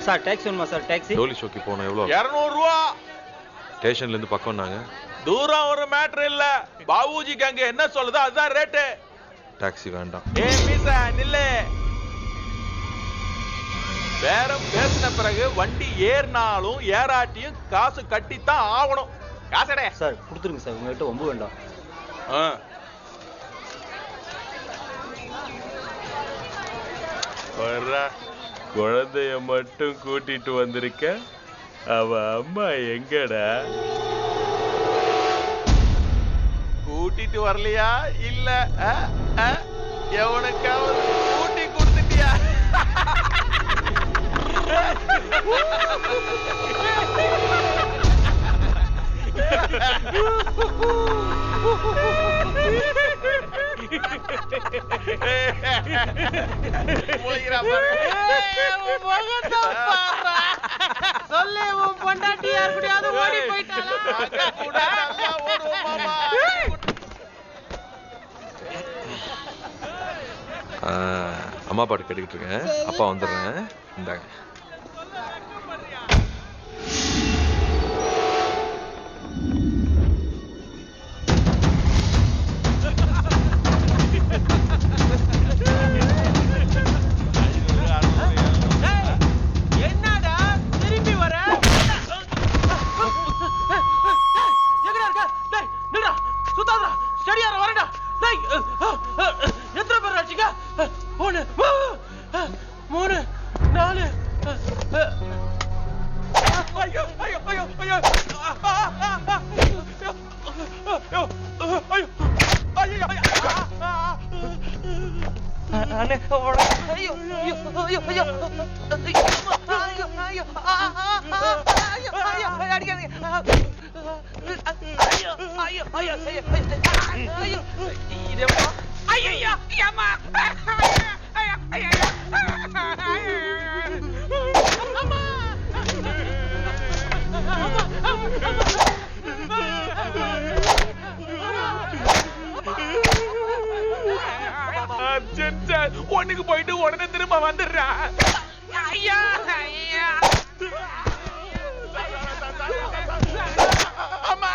Sir taxi வேணுமா sir? Taxi Dolly ஷோக்கு போனோம். எவ்வளோ? 200 ரூபா. ஸ்டேஷன்ல இருந்து பக்கம்னாங்க. தூரம் ஒரு மேட்டர் இல்ல. பாபுஜிக்கு அங்க என்ன சொல்லுதோ அதுதான் ரேட்டு. டாக்ஸி வேண்டாம். மீசா நில்லு. பேரம் பேசின பிறகு வண்டி ஏறினாலும் ஏறாட்டியும் காசு கட்டித்தான் ஆகணும். காசடே சார் கொடுத்துருங்க சார், உங்ககிட்ட ஒம்பு வேண்டாம். குழந்தைய மட்டும் கூட்டிட்டு வந்திருக்க. அவ அம்மா எங்கடா? கூட்டிட்டு வரலையா? இல்ல எவனுக்காவது கூட்டி கொடுத்துட்டியா? சொல்லு, உன் பொண்டாட்டி யாருடையாவது ஓடி போயிட்டாளா? அம்மா பாட்டு கேட்டுக்கிட்டு இருக்கேன். அப்பா வந்துடுறேன். இந்தாங்க. என்னடா திரும்பி வர? எங்கடா இருக்க? டேய் நில்றா, சுத்தாதடா, ஸ்டடியாரா வரடா. டேய் எத்தனை பேர் ஆச்சுங்க? 1 3 4. ஐயோ ஐயோ ஐயோ ஐயோ ஐயோ அண்ணே ஓட. ஐயோ ஐயோ ஐயோ ஐயோ ஐயோ ஐயோ ஐயோ அடிக்காதீங்க. ஐயோ ஐயோ ஐயோ ஐயோ இதேமா. ஐயோ அம்மா. ஐயோ ஐயோ அம்மா. ஒண்ணுக்கு போயிட்டு உடனே திரும்ப வந்துடுறா. ஐயா ஐயா அம்மா.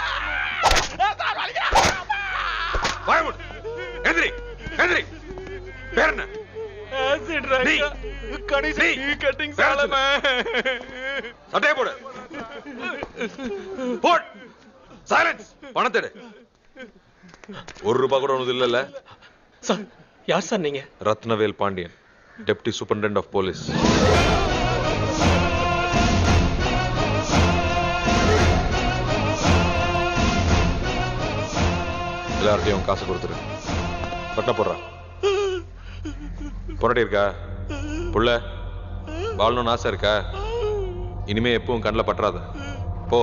சட்டையை போடு. போட். சைலன்ஸ். பணத்தெடு. 1 ரூபாய் கூட ஒண்ணு இல்லல்ல. சார் யார் சார் நீங்க? Ratnavel Pandian, deputy superintendent of police. எல்லார்ட்டையும் காசு கொடுத்துரு. பட்ட போடுறா. பொண்டாட்டி இருக்கா? புள்ள வாழணும்னு ஆசை இருக்கா? இனிமே எப்பவும் கண்ணில் பற்றாத. போ.